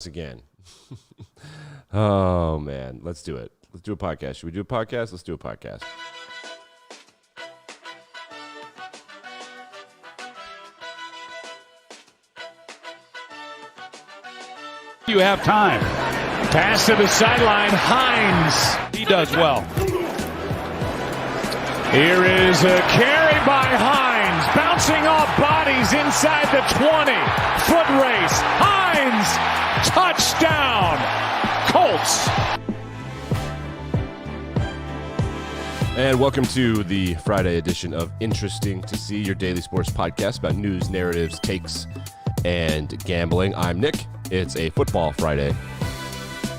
Again. Oh, man. Let's do it. Let's do a podcast. Should we do a podcast? Let's do a podcast. You have time. Pass to the sideline. Hines. He does well. Here is a carry by Hines. Bouncing off bodies inside the 20. Foot race. Hines. Touchdown. Colts. And welcome to the Friday edition of Interesting to See, your daily sports podcast about news, narratives, takes, and gambling. I'm Nick. It's a football Friday.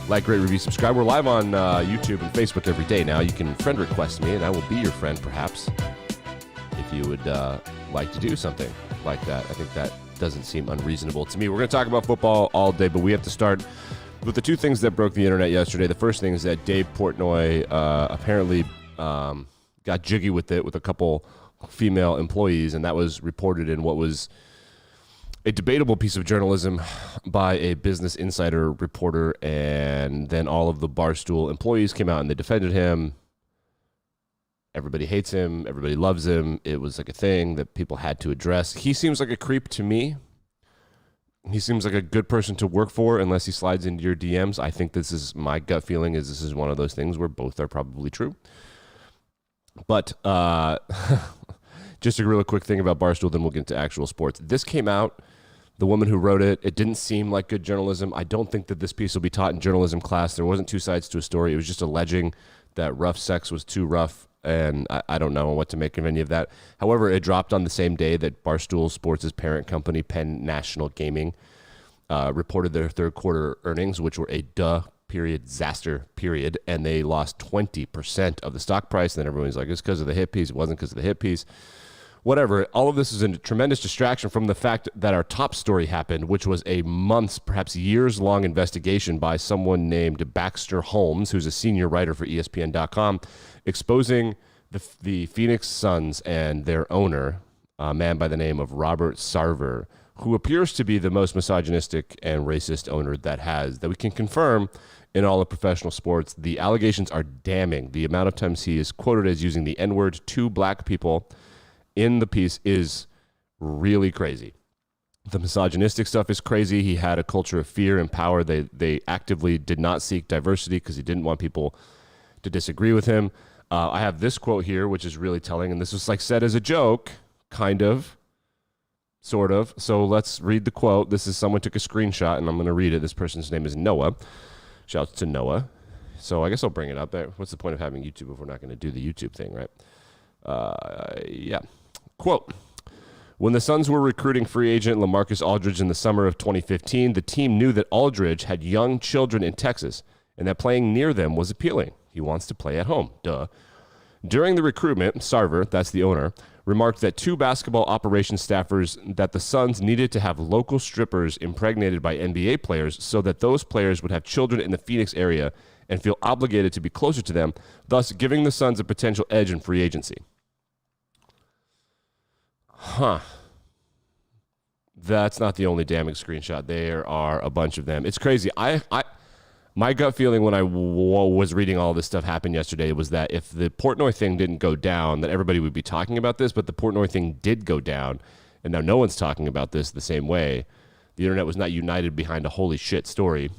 Like, rate, review, subscribe. We're live on YouTube and Facebook every day now. You can friend request me, and I will be your friend, perhaps, if you would like to do something like that. I think that doesn't seem unreasonable to me. We're going to talk about football all day, but we have to start with the two things that broke the internet yesterday. The first thing is that Dave Portnoy apparently got jiggy with it with a couple female employees, and that was reported in what was a debatable piece of journalism by a Business Insider reporter, and then all of the Barstool employees came out and they defended him. Everybody hates him. Everybody loves him. It was like a thing that people had to address. He seems like a creep to me. He seems like a good person to work for unless he slides into your DMs. I think this is my gut feeling is this is one of those things where both are probably true. But just a real quick thing about Barstool, then we'll get into actual sports. This came out. The woman who wrote it, it didn't seem like good journalism. I don't think that this piece will be taught in journalism class. There wasn't two sides to a story. It was just alleging that rough sex was too rough, and I don't know what to make of any of that. However, it dropped on the same day that Barstool Sports' parent company, Penn National Gaming, reported their third quarter earnings, which were a disaster, and they lost 20% of the stock price. And then everyone's like, it's because of the hit piece. It wasn't because of the hit piece. Whatever. All of this is a tremendous distraction from the fact that our top story happened, which was a months, perhaps years-long investigation by someone named Baxter Holmes, who's a senior writer for ESPN.com, exposing the Phoenix Suns and their owner, a man by the name of Robert Sarver, who appears to be the most misogynistic and racist owner that we can confirm in all of professional sports. The allegations are damning. The amount of times he is quoted as using the N-word to black people in the piece is really crazy. The misogynistic stuff is crazy. He had a culture of fear and power. They actively did not seek diversity because he didn't want people to disagree with him. I have this quote here, which is really telling, and this was like said as a joke, kind of, sort of. So let's read the quote. This is someone took a screenshot, and I'm going to read it. This person's name is Noah. Shouts to Noah. So I guess I'll bring it up. What's the point of having YouTube if we're not going to do the YouTube thing, right? Yeah. Quote, when the Suns were recruiting free agent LaMarcus Aldridge in the summer of 2015, the team knew that Aldridge had young children in Texas and that playing near them was appealing. He wants to play at home. Duh. During the recruitment, Sarver, that's the owner, remarked that two basketball operations staffers that the Suns needed to have local strippers impregnated by NBA players so that those players would have children in the Phoenix area and feel obligated to be closer to them, thus giving the Suns a potential edge in free agency. Huh. That's not the only damning screenshot. There are a bunch of them. It's crazy. My gut feeling when I was reading all this stuff happen yesterday was that if the Portnoy thing didn't go down, that everybody would be talking about this, but the Portnoy thing did go down, and now no one's talking about this the same way. The internet was not united behind a holy shit story.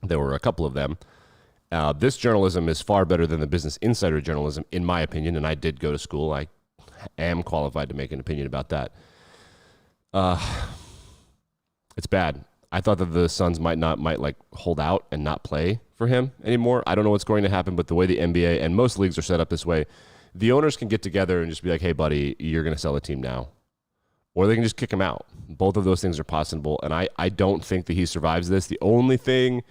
There were a couple of them. This journalism is far better than the Business Insider journalism, in my opinion, and I did go to school. I am qualified to make an opinion about that. It's bad. I thought that the Suns might like hold out and not play for him anymore. I don't know what's going to happen, but the way the NBA and most leagues are set up this way, the owners can get together and just be like, hey, buddy, you're going to sell the team now. Or they can just kick him out. Both of those things are possible, and I don't think that he survives this. The only thing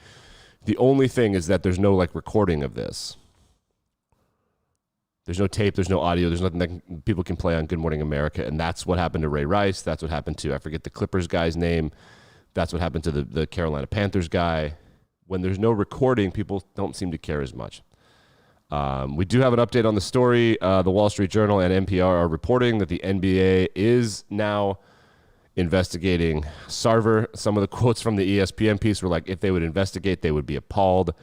is that there's no like recording of this. There's no tape, there's no audio, there's nothing that people can play on Good Morning America, and that's what happened to Ray Rice. That's what happened to, I forget the Clippers guy's name. That's what happened to the Carolina Panthers guy. When there's no recording, people don't seem to care as much. We do have an update on the story. The Wall Street Journal and NPR are reporting that the NBA is now investigating Sarver. Some of the quotes from the ESPN piece were like, if they would investigate, they would be appalled.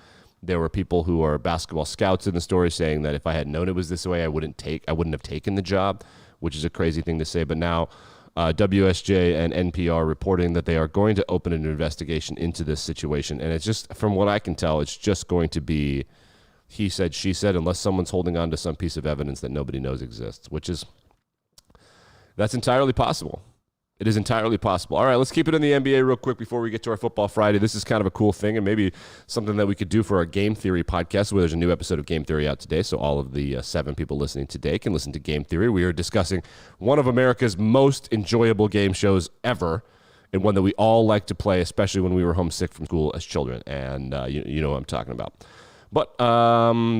There were people who are basketball scouts in the story saying that if I had known it was this way, I wouldn't have taken the job, which is a crazy thing to say. But now WSJ and NPR reporting that they are going to open an investigation into this situation. And it's just, from what I can tell, it's just going to be he said, she said, unless someone's holding on to some piece of evidence that nobody knows exists, that's entirely possible. It is entirely possible. All right, let's keep it in the NBA real quick before we get to our Football Friday. This is kind of a cool thing and maybe something that we could do for our Game Theory podcast, where there's a new episode of Game Theory out today, so all of the 7 people listening today can listen to Game Theory. We are discussing one of America's most enjoyable game shows ever, and one that we all like to play, especially when we were homesick from school as children, and you know what I'm talking about. But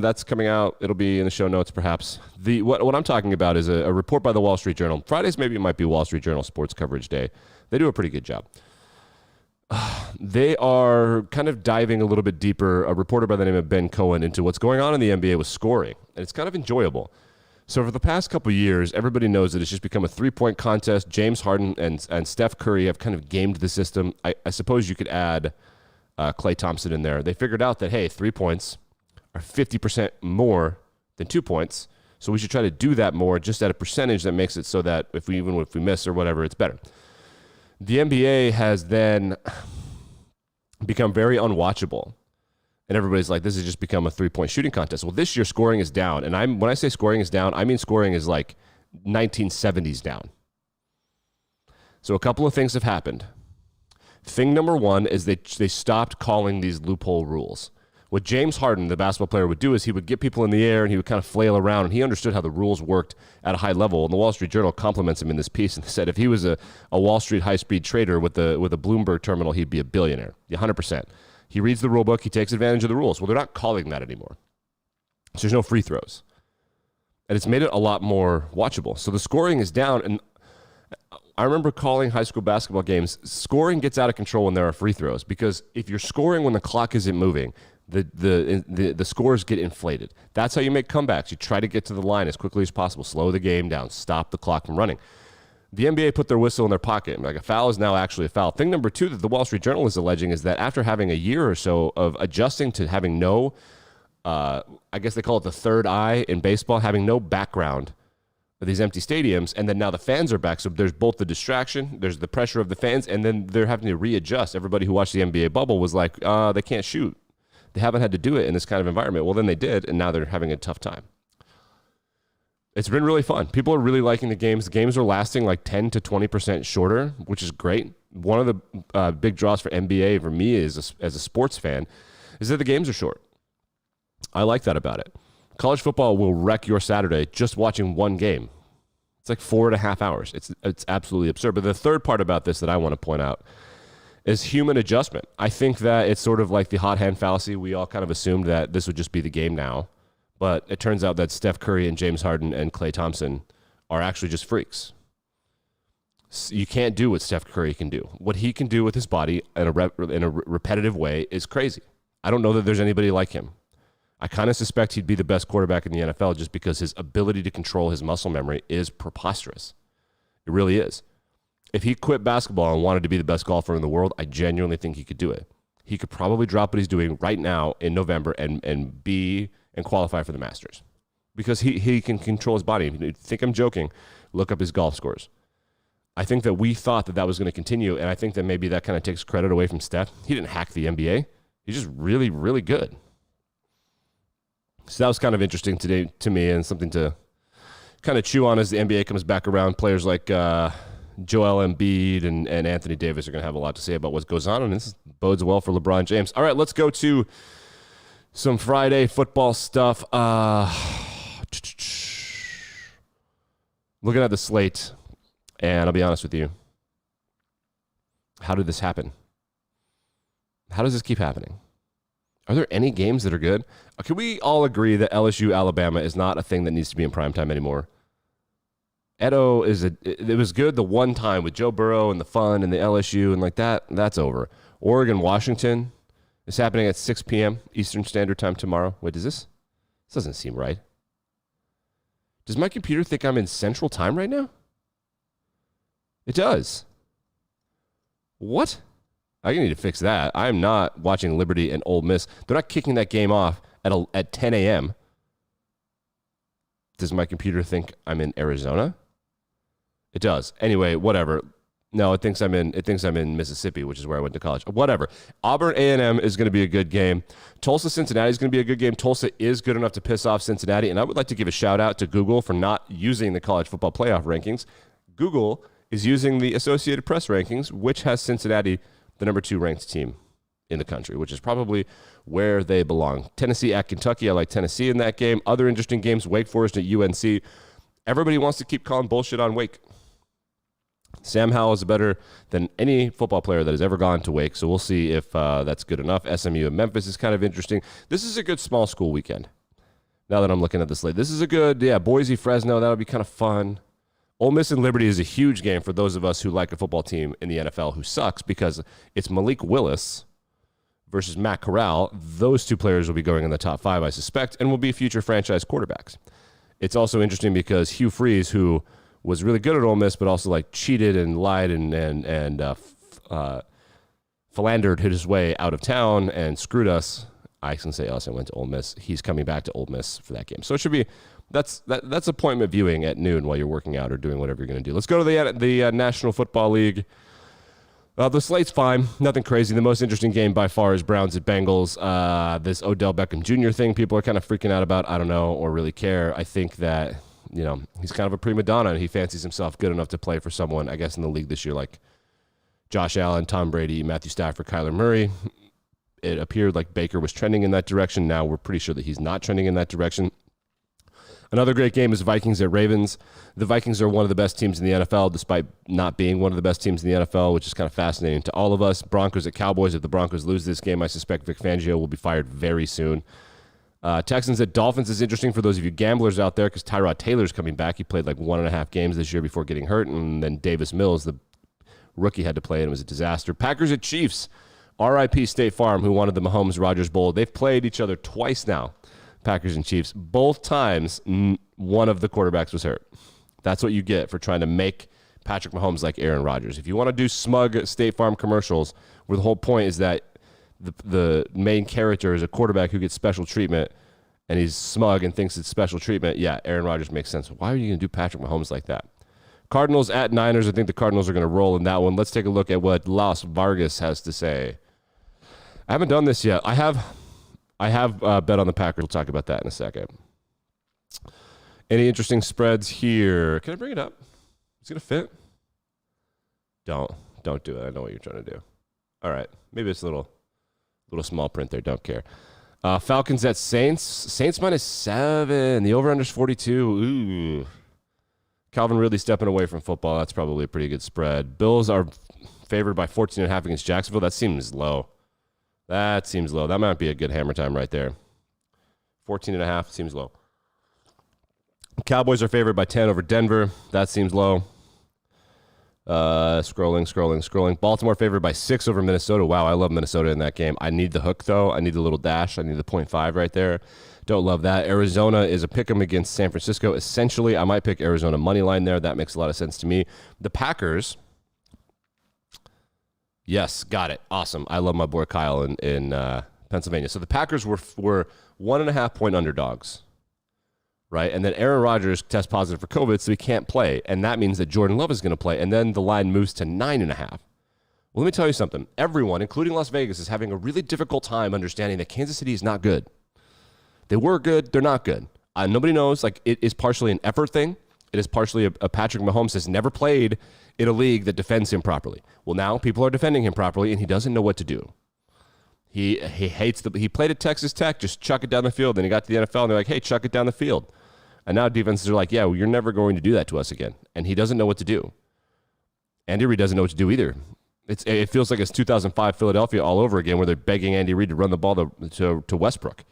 that's coming out. It'll be in the show notes, perhaps. What I'm talking about is a report by the Wall Street Journal. Fridays, maybe it might be Wall Street Journal Sports Coverage Day. They do a pretty good job. They are kind of diving a little bit deeper, a reporter by the name of Ben Cohen, into what's going on in the NBA with scoring. And it's kind of enjoyable. So for the past couple of years, everybody knows that it's just become a three-point contest. James Harden and Steph Curry have kind of gamed the system. I suppose you could add Klay Thompson in there. They figured out that, hey, 3 points are 50% more than 2 points, so we should try to do that more, just at a percentage that makes it so that if we miss or whatever, it's better. The NBA has then become very unwatchable, and everybody's like, this has just become a three-point shooting contest. Well, this year scoring is down, and when I say scoring is down, I mean scoring is like 1970s down. So a couple of things have happened. Thing number one is they stopped calling these loophole rules. What James Harden, the basketball player, would do is he would get people in the air and he would kind of flail around, and he understood how the rules worked at a high level. And the Wall Street Journal compliments him in this piece and said if he was a Wall Street high-speed trader with a Bloomberg terminal, he'd be a billionaire, 100%. He reads the rule book, he takes advantage of the rules. Well, they're not calling that anymore. So there's no free throws. And it's made it a lot more watchable. So the scoring is down, and I remember calling high school basketball games. Scoring gets out of control when there are free throws, because if you're scoring when the clock isn't moving, the scores get inflated. That's how you make comebacks. You try to get to the line as quickly as possible, slow the game down, stop the clock from running. The NBA put their whistle in their pocket. Like, a foul is now actually a foul. Thing number two that the Wall Street Journal is alleging is that after having a year or so of adjusting to having no, I guess they call it the third eye in baseball, having no background of these empty stadiums, and then now the fans are back. So there's both the distraction, there's the pressure of the fans, and then they're having to readjust. Everybody who watched the NBA bubble was like, they can't shoot. They haven't had to do it in this kind of environment. Well, then they did, and now they're having a tough time. It's been really fun. People are really liking the games. The games are lasting like 10 to 20% shorter, which is great. One of the big draws for NBA for me as a sports fan is that the games are short. I like that about it. College football will wreck your Saturday just watching one game. It's like 4.5 hours. It's absolutely absurd. But the third part about this that I want to point out is human adjustment. I think that it's sort of like the hot hand fallacy. We all kind of assumed that this would just be the game now. But it turns out that Steph Curry and James Harden and Klay Thompson are actually just freaks. You can't do what Steph Curry can do. What he can do with his body in a repetitive way is crazy. I don't know that there's anybody like him. I kind of suspect he'd be the best quarterback in the NFL just because his ability to control his muscle memory is preposterous. It really is. If he quit basketball and wanted to be the best golfer in the world, I genuinely think he could do it. He could probably drop what he's doing right now in November and qualify for the Masters, because he can control his body. If you think I'm joking, look up his golf scores. I think that we thought that was going to continue, and I think that maybe that kind of takes credit away from Steph. He didn't hack the NBA. He's just really, really good. So that was kind of interesting today to me, and something to kind of chew on as the NBA comes back around. Players like Joel Embiid and Anthony Davis are going to have a lot to say about what goes on, and this bodes well for LeBron James. All right, let's go to some Friday football stuff. Looking at the slate, and I'll be honest with you. How did this happen? How does this keep happening? Are there any games that are good? Can we all agree that LSU Alabama is not a thing that needs to be in primetime anymore? Edo it was good the one time with Joe Burrow and the fun and the LSU and like that. That's over. Oregon Washington is happening at 6 p.m. Eastern Standard Time tomorrow. Wait, this doesn't seem right. Does my computer think I'm in Central Time right now? It does. What? I need to fix that. I'm not watching Liberty and Ole Miss. They're not kicking that game off at 10 a.m. Does my computer think I'm in Arizona? It does. Anyway, whatever. No, it thinks I'm in Mississippi, which is where I went to college. Whatever. Auburn A&M is going to be a good game. Tulsa Cincinnati is going to be a good game. Tulsa is good enough to piss off Cincinnati, and I would like to give a shout out to Google for not using the college football playoff rankings. Google is using the Associated Press rankings, which has Cincinnati the number 2 ranked team in the country, which is probably where they belong. Tennessee at Kentucky. I like Tennessee in that game. Other interesting games, Wake Forest at UNC. Everybody wants to keep calling bullshit on Wake. Sam Howell is better than any football player that has ever gone to Wake, so we'll see if that's good enough. SMU and Memphis is kind of interesting. This is a good small school weekend. Now that I'm looking at this slate, this is a good, Boise, Fresno, that'll be kind of fun. Ole Miss and Liberty is a huge game for those of us who like a football team in the NFL who sucks, because it's Malik Willis versus Matt Corral. Those two players will be going in the top 5, I suspect, and will be future franchise quarterbacks. It's also interesting because Hugh Freeze, who was really good at Ole Miss, but also like cheated and lied and philandered his way out of town and screwed us. I can say us. I went to Ole Miss. He's coming back to Ole Miss for that game. So it should be that's appointment viewing at noon while you're working out or doing whatever you're going to do. Let's go to the National Football League. The slate's fine. Nothing crazy. The most interesting game by far is Browns at Bengals. This Odell Beckham Jr. thing people are kind of freaking out about. I don't know or really care. I think that he's kind of a prima donna, and he fancies himself good enough to play for someone, I guess, in the league this year, like Josh Allen, Tom Brady, Matthew Stafford, Kyler Murray. It appeared like Baker was trending in that direction. Now we're pretty sure that he's not trending in that direction. Another great game is Vikings at Ravens. The Vikings are one of the best teams in the NFL, despite not being one of the best teams in the NFL, which is kind of fascinating to all of us. Broncos at Cowboys. If the Broncos lose this game, I suspect Vic Fangio will be fired very soon. Texans at Dolphins is interesting for those of you gamblers out there, because Tyrod Taylor's coming back. He played like 1.5 games this year before getting hurt, and then Davis Mills, the rookie, had to play, and it was a disaster. Packers at Chiefs. R.I.P. State Farm, who wanted the Mahomes-Rogers Bowl. They've played each other twice now, Packers and Chiefs. Both times, one of the quarterbacks was hurt. That's what you get for trying to make Patrick Mahomes like Aaron Rodgers. If you want to do smug State Farm commercials where the whole point is that the main character is a quarterback who gets special treatment and he's smug and thinks it's special treatment, Aaron Rodgers makes sense. Why are you going to do Patrick Mahomes like that? Cardinals at Niners. I think the Cardinals are going to roll in that one. Let's take a look at what Las Vargas has to say. I haven't done this yet. I have bet on the Packers. We'll talk about that in a second. Any interesting spreads here? Can I bring it up? Is it going to fit? Don't do it. I know what you're trying to do. All right. Maybe it's a little small print there. Don't care. Falcons at Saints. Saints -7. The over-under's 42. Ooh. Calvin Ridley stepping away from football. That's probably a pretty good spread. Bills are favored by 14.5 against Jacksonville. That seems low. That might be a good hammer time right there. 14.5 seems low. Cowboys are favored by 10 over Denver. That seems low. Scrolling. Baltimore favored by 6 over Minnesota. Wow, I love Minnesota in that game. I need the hook, though. I need the little dash. I need the 0.5 right there. Don't love that. Arizona is a pick 'em against San Francisco. Essentially, I might pick Arizona money line there. That makes a lot of sense to me. The Packers. Yes, got it. Awesome. I love my boy Kyle in Pennsylvania. So the Packers were 1.5 point underdogs, right? And then Aaron Rodgers tests positive for COVID, so he can't play. And that means that Jordan Love is going to play. And then the line moves to 9.5. Well, let me tell you something. Everyone, including Las Vegas, is having a really difficult time understanding that Kansas City is not good. They were good. They're not good. Nobody knows. Like, it is partially an effort thing. It is partially a Patrick Mahomes has never played in a league that defends him properly. Well, now people are defending him properly, and he doesn't know what to do. He hates he played at Texas Tech, just chuck it down the field. Then he got to the NFL, and they're like, hey, chuck it down the field. And now defenses are like, yeah, well, you're never going to do that to us again. And he doesn't know what to do. Andy Reid doesn't know what to do either. It feels like it's 2005 Philadelphia all over again, where they're begging Andy Reid to run the ball to Westbrook.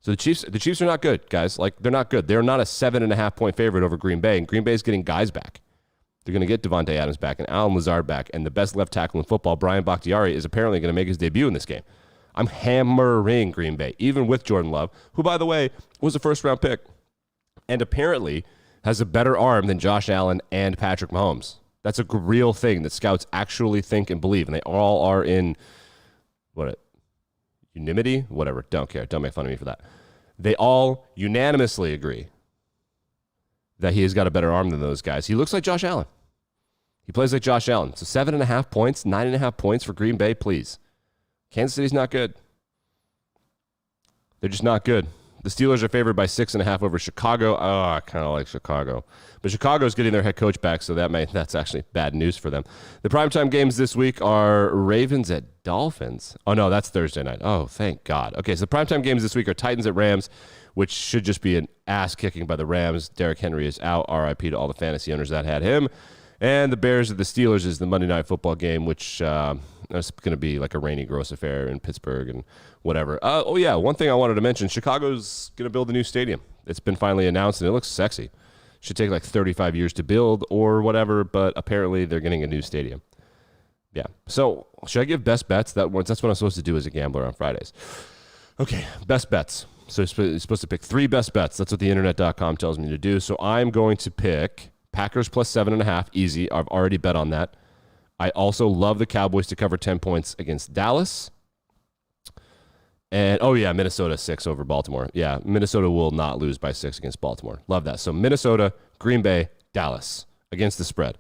So the Chiefs are not good, guys. Like, they're not good. They're not a 7.5 point favorite over Green Bay, and Green Bay is getting guys back. They're going to get Devontae Adams back and Alan Lazard back, and the best left tackle in football, Brian Bakhtiari, is apparently going to make his debut in this game. I'm hammering Green Bay, even with Jordan Love, who, by the way, was a first-round pick and apparently has a better arm than Josh Allen and Patrick Mahomes. That's a real thing that scouts actually think and believe, and they all are in unanimity? Whatever. Don't care. Don't make fun of me for that. They all unanimously agree that he has got a better arm than those guys. He looks like Josh Allen. He plays like Josh Allen. So 7.5 points, 9.5 points for Green Bay, please. Kansas City's not good. They're just not good. The Steelers are favored by 6.5 over Chicago. Oh, I kind of like Chicago. But Chicago's getting their head coach back, so that's actually bad news for them. The primetime games this week are Ravens at Dolphins. Oh, no, that's Thursday night. Oh, thank God. Okay, so the primetime games this week are Titans at Rams, which should just be an ass-kicking by the Rams. Derrick Henry is out. RIP to all the fantasy owners that had him. And the Bears at the Steelers is the Monday Night Football game, which is going to be like a rainy, gross affair in Pittsburgh and whatever. One thing I wanted to mention, Chicago's going to build a new stadium. It's been finally announced, and it looks sexy. Should take like 35 years to build or whatever, but apparently they're getting a new stadium. Yeah. So should I give best bets? That's what I'm supposed to do as a gambler on Fridays. Okay, best bets. So you're supposed to pick 3 best bets. That's what the internet.com tells me to do. So I'm going to pick Packers plus 7.5, easy. I've already bet on that. I also love the Cowboys to cover 10 points against Dallas. And, Minnesota 6 over Baltimore. Yeah, Minnesota will not lose by 6 against Baltimore. Love that. So Minnesota, Green Bay, Dallas against the spread.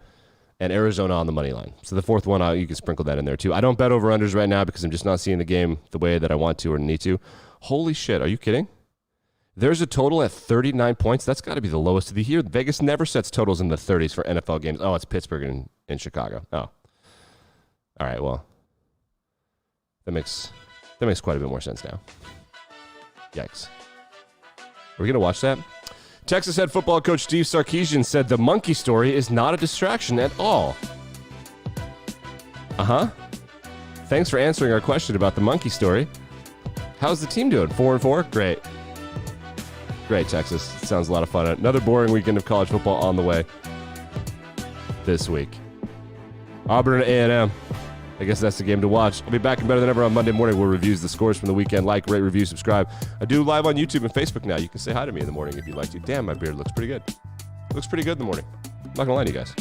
And Arizona on the money line. So the fourth one, you can sprinkle that in there too. I don't bet over-unders right now because I'm just not seeing the game the way that I want to or need to. Holy shit, are you kidding? There's a total at 39 points. That's got to be the lowest of the year. Vegas never sets totals in the 30s for NFL games. Oh, it's Pittsburgh and Chicago. Oh. All right, well, that makes quite a bit more sense now. Yikes. Are we going to watch that? Texas head football coach Steve Sarkisian said the monkey story is not a distraction at all. Thanks for answering our question about the monkey story. How's the team doing? 4-4? Great. Great, Texas. Sounds a lot of fun. Another boring weekend of college football on the way this week. Auburn and A&M. I guess that's the game to watch. I'll be back in Better Than Ever on Monday morning. We'll reviews the scores from the weekend. Like, rate, review, subscribe. I do live on YouTube and Facebook now. You can say hi to me in the morning if you'd like to. Damn, my beard looks pretty good. It looks pretty good in the morning. I'm not going to lie to you guys.